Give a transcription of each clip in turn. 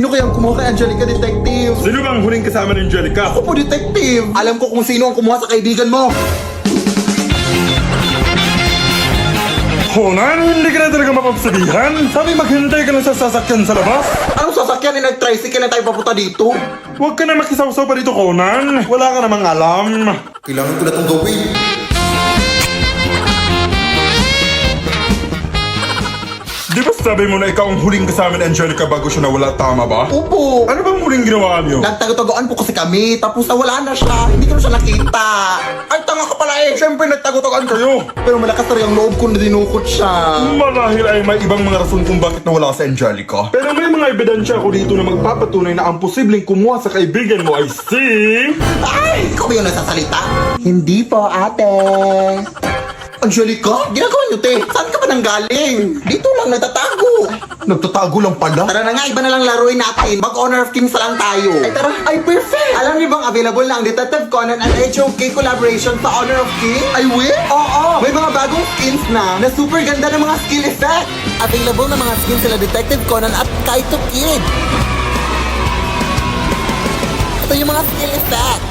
Sino kayang kumuha kay Angelica, detective? Sino bang huling kasama ni Angelica? Ako po, detective. Alam ko kung sino ang kumuha sa kaibigan mo. Conan, hindi ka na talaga mapagsabihan. Sabi maghintay ka lang sa sasakyan sa labas. Anong sasakyan? Nag-tricycle na tayo papunta dito. Huwag ka na makisawsaw pa dito, Conan. Wala ka namang alam. Kailangan ko na itong gawin. Di ba sabi mo na ikaw ang huling kasama ni Angelica bago siya nawala, tama ba? Opo. Ano bang huling ginawa niyo? Nagtago-tagoan po kasi kami, tapos nawala na siya. Hindi ko na siya nakita. Ay, tanga ka pala eh. Siyempre, nagtago-tagoan kayo. Pero malakas na rin ang loob ko na dinukot siya. Marahil ay may ibang mga rason kung bakit nawala si Angelica. Pero may mga ebidensya ako dito na magpapatunay na ang posibleng kumuha sa kaibigan mo ay si... Ay, ikaw ba yung nagsasalita? Hindi po, ate. Angelica? Ginagawa niyo, te. Saan ka ba nanggaling? Dito lang nagtatago. Nagtatago lang pala? Tara na nga, iba na lang laruin natin. Mag-Honor of Kings na lang tayo. Ay, tara. Ay, perfect! Alam niyo bang available na ang Detective Conan at HOK collaboration sa Honor of Kings? Ay, wait? Oo! May mga bagong skins na super ganda ng mga skill effect. Available na mga skins sila Detective Conan at Kaito Kid. Ito yung mga skill effect.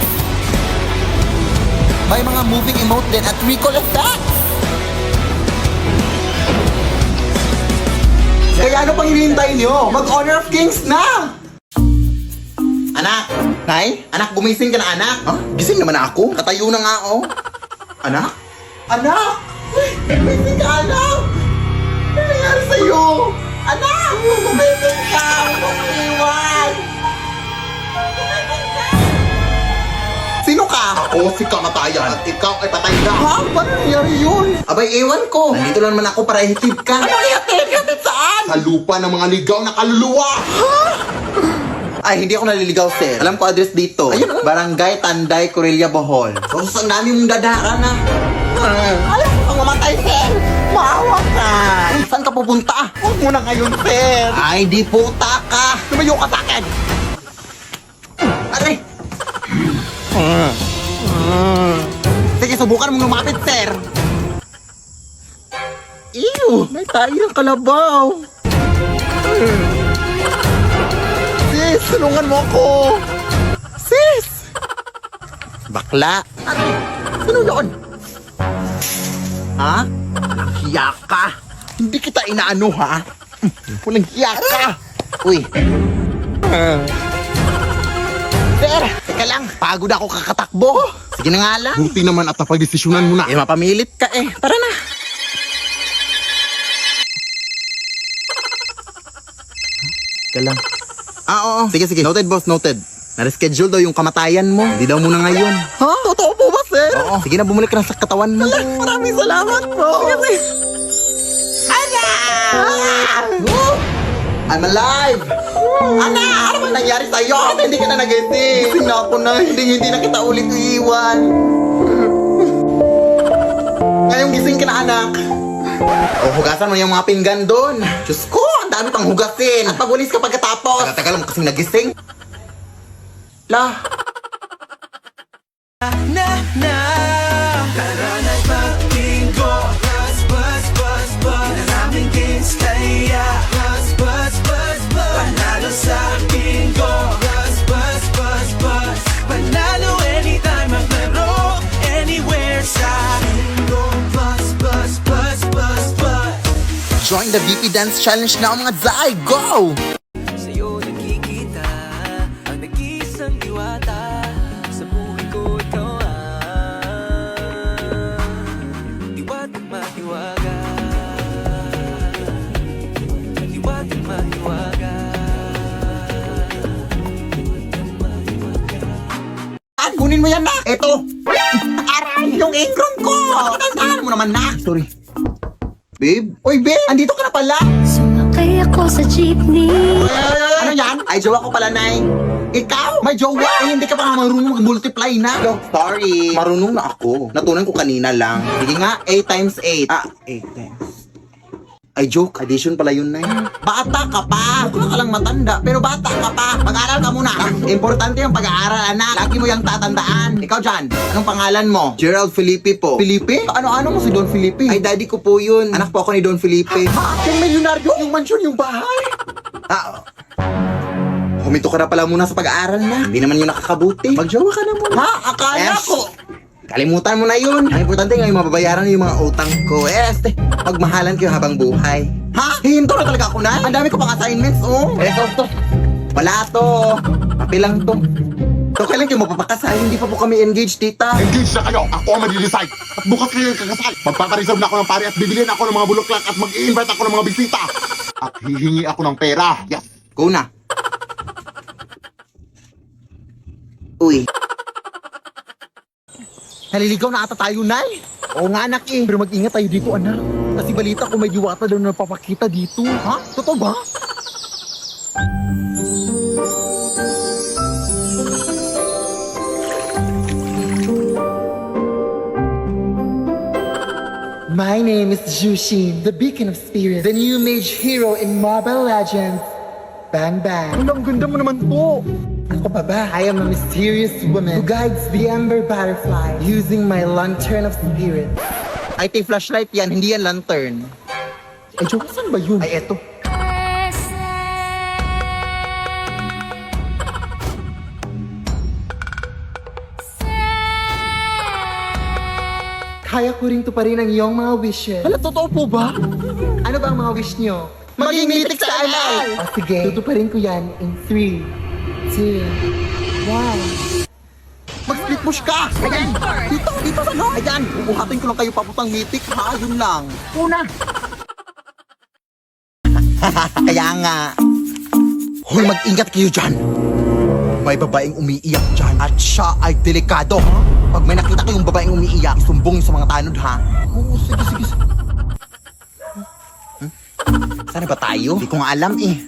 May mga moving emote din at recall effects. Kaya ano pang hinihintay niyo? Mag-Honor of Kings na! Anak! Nay? Anak, gumising ka na, anak? Ha? Gising naman ako. Katayo na nga, oh. Anak? Anak! Gumising ka, anak! Ano nangyari sa'yo? Anak! Gumising ka! Huwag mong iwan! Sino ka? Ako si kamatayan at ikaw ay patay na. Ha? Paano nangyari yun? Abay, ewan ko. Nandito lang naman ako para ihatid ka. Ano ihatid? Ihatid saan? Sa lupa ng mga ligaw na kaluluwa. Ha? Ay, hindi ako naliligaw, sir. Alam ko address dito. Ayun, Barangay Tanday, Corelia, Bohol. So, ang dami mong dadaan na. Alam ko kang mamatay, sir. Maawa ka. Saan ka pupunta? Huwag mo na ngayon, sir. Ay, di puta ka. Lumayo ka sa akin. Aray! Sige, subukan mong lumapit, sir. Ew! May tayo ng kalabaw. Sis, tulungan mo ako. Sis! Bakla. Aray! Sino yun? Ha? Hiya ka. Hindi kita inaano, ha? Walang hiya ka. Uy. Sir, teka lang. Pagod ako kakatakbo. Sige na nga lang. Buti naman at napagdesisyonan mo na. Eh, mapamilit ka eh. Tara na. Teka lang. Oo. Sige, sige. Noted, boss. Noted. Na-reschedule daw yung kamatayan mo. Hindi daw muna ngayon. Ha? Totoo po ba, sir? Oo. Sige na, bumalik ka na sa katawan mo. Maraming salamat po. Sige. I'm alive! Ana! Ano bang nangyari sa'yo? Hindi ka na nagising. Gising na ako na. Hindi na kita ulit iiwan. Ngayong gising ka na, anak. O, hugasan mo yung mga pinggan doon. Diyos ko, ang dami pang hugasin. At pagulis ka pagkatapos. Teka lang, kasing nagising. La. Tara na'y magbingo. Pinanaming games kaya panalo sa bingo. Panalo anytime, maglaro anywhere sa bingo. Join the VP Dance Challenge na mga Zay. Go! Sa'yo nakikita ang nag-iisang diwata. Sa buhay ko ikaw diwatang mahiwaga. Diwatang mahiwaga. Kunin mo yan, nak! Eto! Aray! Yung ingrown ko! Tandaan mo naman, nak! Sorry. Babe? Uy, babe! Andito ka na pala! Sumakay ako sa jeepney. Ano yan? Ay, jowa ko pala, Nay. Ikaw? May jowa? Eh, hindi ka pa nga marunong mag-multiply na. No, sorry. Marunong na ako. Natunan ko kanina lang. Sige nga, 8 times 8. 8 times. Ay, joke. Addition pala yun, Nay. Bata ka pa. Mukha ka lang matanda, pero bata ka pa. Mag-aaral ka muna. Importante yung pag-aaral, anak. Lagi mo yung tatandaan. Ikaw dyan, anong pangalan mo? Gerald Felipe po. Felipe? Ano mo si Don Felipe? Ay, daddy ko po yun. Anak po ako ni Don Felipe. Yung milyonaryo? Yung mansyon, yung bahay? Huminto ka na pala muna sa pag-aaral na. Hindi naman yung nakakabuti. Magjowa ka na muna. Ha? Akala ko. Kalimutan mo na yun. Ang importante ngayon mababayaran yung mga utang ko. Pagmahalan kayo habang buhay. Ha? Hinto na talaga ako na. Ang dami ko pang assignments, oh. To. Wala to. Papilang to. So, kailan kayo mapapakasal? Hindi pa po kami engaged, tita. Engage na kayo. Ako ang mag-decide. At bukas kayo kakasal. Magpapareserve na ako ng pare at bibiliin ako ng mga bulaklak at mag-i-invite ako ng mga bisita. At hihingi ako ng pera. Yes. Go na. Uy. Naliligaw na ata tayo, Nay. Oo nga, anak eh. Pero mag-ingat tayo dito, anak. Kasi balita ko may diwata daw na napapakita dito. Ha? Totoo ba? My name is Jushin, the beacon of spirits, the new mage hero in Mobile Legends. Bang bang. Ang ganda mo naman po. Ako pa ba? I am a mysterious woman who guides the ember butterfly using my lantern of spirit. Ay, flashlight yan, hindi yan lantern. Ay, joke, saan ba yun? Ay, eto. Kaya ko rin tuparin ang iyong mga wishes. Hala, totoo po ba? Ano ba ang mga wish niyo? Maging mythic sa ML! O sige, tutuparin ko yan in 3, 2, 1. Mag-split push ka! Ayan! Dito sa no! Ayan! Bubuhatin ko lang kayo papuntang mythic ha, yun lang. Una! Kaya nga. Hoy, mag-ingat kayo dyan! May babaeng umiiyak dyan at siya ay delikado. Pag may nakita kayong babaeng umiiyak, sumbong sa mga tanod ha. Oo, sige. Sana ba tayo? Hindi ko nga alam eh.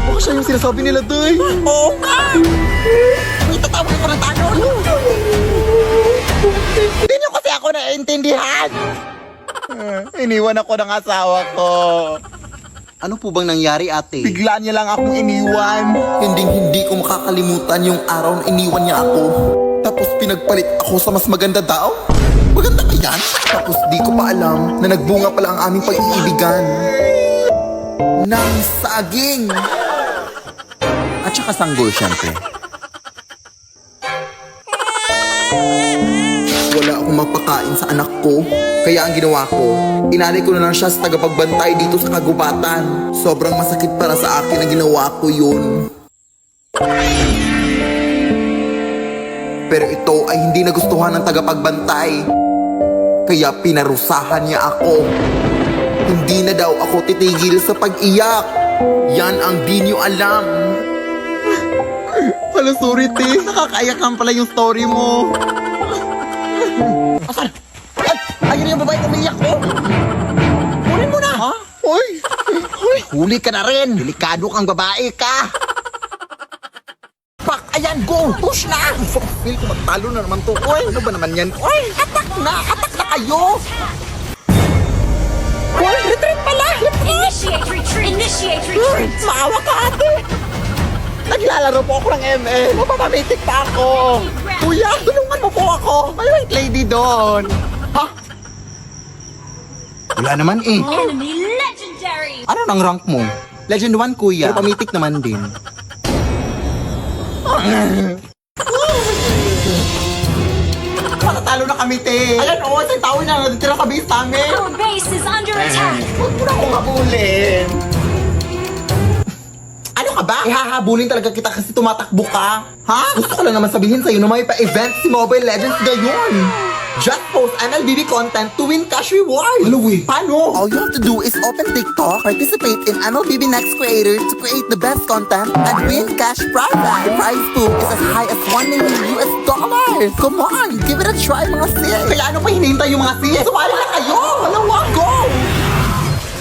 Baka siya yung sinasabi nila, Day. Oo nga! Itatawag ko ng tanod. Hindi niyo kasi ako naiintindihan. Iniwan ako ng asawa ko. Ano po bang nangyari, ate? Bigla niya lang akong iniwan. Hindi ko makakalimutan yung araw na iniwan niya ako. Tapos pinagpalit ako sa mas maganda daw. Maganda ba yan? Tapos di ko pa alam na nagbunga pala ang aming pag-iibigan. Ng saging. At saka sanggol, syempre. Wala akong mapakain sa anak ko. Kaya ang ginawa ko, inalay ko na lang siya sa tagapagbantay dito sa kagubatan. Sobrang masakit para sa akin ang ginawa ko yun. Pero ito ay hindi nagustuhan ng tagapagbantay. Kaya pinarusahan niya ako. Hindi na daw ako titigil sa pag-iyak. Yan ang di niyo alam. Hala, sorry, te. Nakakaiyak lang pala yung story mo. Asan? Ayun yung babae umiiyak ko. Kunin mo na. Ha? Hoy. Huli ka na rin. Delikado kang babae ka. Pak, ayan, go. Push na. Feel ko magtalo na naman to. Oy, ano ba naman yan? Oy, attack na kayo. Oy, retreat pala. Initiate retreat! Maawa ka, ate. Naglalaro po ako ng ML. Mapapamitik pa ako. Kuya, tulungan mo po ako. May white lady doon. Ha? Wala naman eh. Enemy legendary! Ano nang rank mo? Legend 1, kuya. Pero pamitik naman din. Matatalo na kami, te. Ayan, oo. Isang tao na natitira sa base namin. Our base is under attack! Huwag mo na akong habulin. Ano ka ba? Ihahabulin talaga kita kasi tumatakbo ka. Ha? Gusto ko lang naman sabihin sa'yo na may pa-event si Mobile Legends ngayon. Just post MLBB content to win cash reward. Ano eh? Paano? All you have to do is open TikTok, participate in MLBB Next Creator to create the best content, and win cash prize. The prize pool is as high as $1 million. Come on, give it a try mga sis. Kaya ano pa hinihintay yung mga sis? Sumali na kayo! Malawa, go!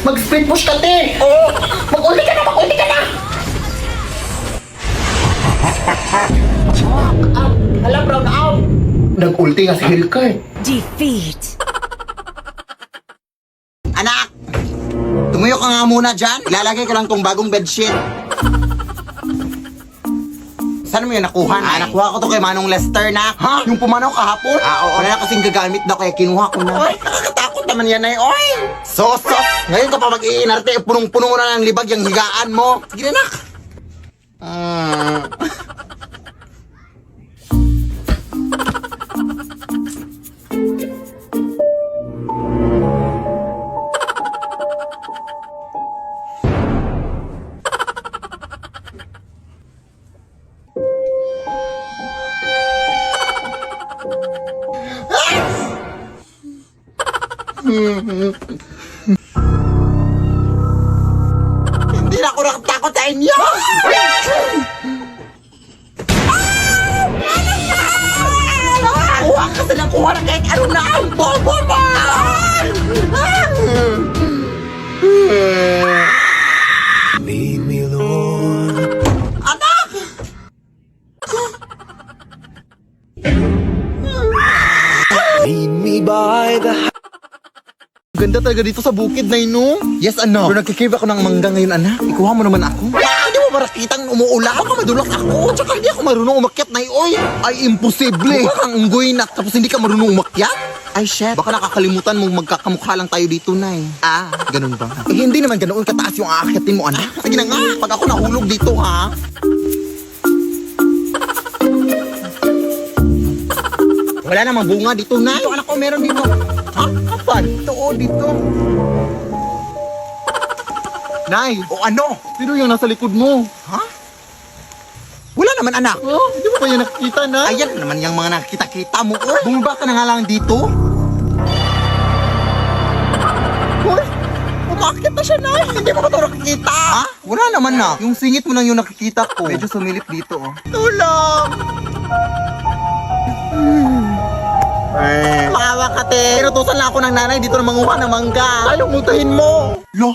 Mag-sprint push ka, te! Oo! Mag-ulti ka na! Hala, brown out! Nag-ulti nga si Hellcard. Defeat! Anak! Tumuyo ka nga muna dyan. Ilalagay ko lang tong bagong bedsheet. Saan mo yun nakuha? Nakuha ko to kay Manong Lester na. Ha? Yung pumanaw kahapon? Oo. Wala na kasing gagamit na kaya kinuha ko na. Ay, nakakatakot naman yan ay. Oy! Sos! Ngayon ka pa mag-iinarte, punong-puno na ng libag yung higaan mo. Sige na, nak. Hindi na ako nakatakot sa inyo! Kuha ka sa kuha na kahit ano na ang bobo mo! Lead me, Lord. Anak! Lead me by the Ganda talaga dito sa bukid na ino. Yes, anak. Pero nagkikrave ako ng mangga ngayon, anak. Ikuha mo naman ako. Hindi mo marakitang umuulan. Baka madulak ako. Tsaka hindi ako marunong umakyat na oy. Ay, imposible. Mukha kang unggoy na tapos hindi ka marunong umakyat. Ay, shit. Baka nakakalimutan mong magkakamukha lang tayo dito, Nay. Ah, ganun ba? Eh, hindi naman ganoon kataas yung aakyatin mo, anak. Sige na nga. Pag ako nahulog dito, ha? Wala namang bunga dito, Nay. Ito, anak ko, meron dito. Ha? Kapan? Ito, dito. Nay, o ano? Sino yung nasa likod mo? Ha? Wala naman, anak. Oh, hindi mo ba yan nakikita, Nay? Ayan naman yung mga nakikita-kita mo, oh. Bumaba ka na nga lang dito. Hoy, umakit na siya, Nay. Hindi mo ka ito nakikita. Ha? Wala naman, na. Yung singit mo lang yung nakikita ko. Medyo sumilip dito, oh. Tulong! Maawa ka, te. Inutusan lang ako ng nanay dito na manguha ng mangga. Ayaw mutahin mo. Lo.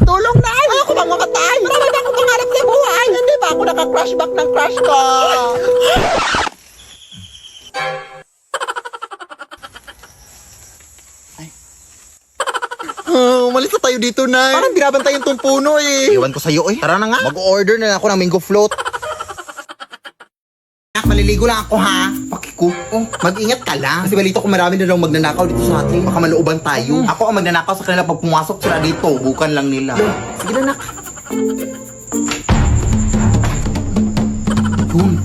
Tulong na! Ayoko bang mamatay? Marami na akong pangarap sa buhay. Hindi ba ako naka-crush back ng crush ko? Umalis na tayo dito, Nay. Parang binabantayan tong puno, eh. Iwan ko sa'yo, eh. Tara na nga. Mag-order na ako ng mango float. Maliligo lang ako, ha? Pakiko. Oh, mag-ingat ka lang. Kasi balito ko marami na daw magnanakaw dito sa atin. Baka malooban tayo. Ako ang magnanakaw sa kanila pag pumasok sila dito. Bukan lang nila. Sige na, nak. Yun.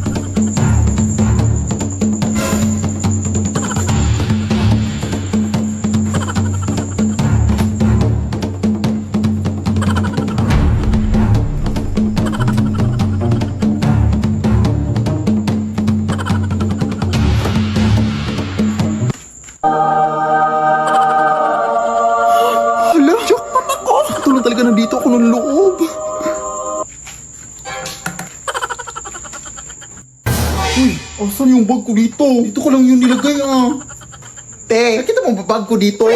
Hala, jackpot ako! Tulong talaga nandito ako ng loob. Uy, asan yung bag ko dito? Dito ko lang yun nilagay, ah. Te, nakita mo ba bag ko dito?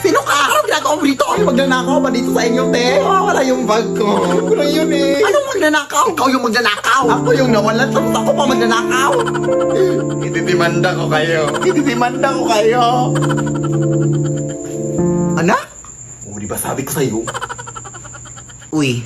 Sino ka? Anong ginagawa mo dito? Ano magnanakaw ba dito sa inyo, te? Wala yung bag ko. Wala yun, eh. Anong magnanakaw? Ikaw yung magnanakaw. Ako yung nawalan. Tapos ako pa magnanakaw. Itidimanda ko kayo. Itidimanda ko kayo. Anak? Oh, di ba sabi ko sa'yo? Uy,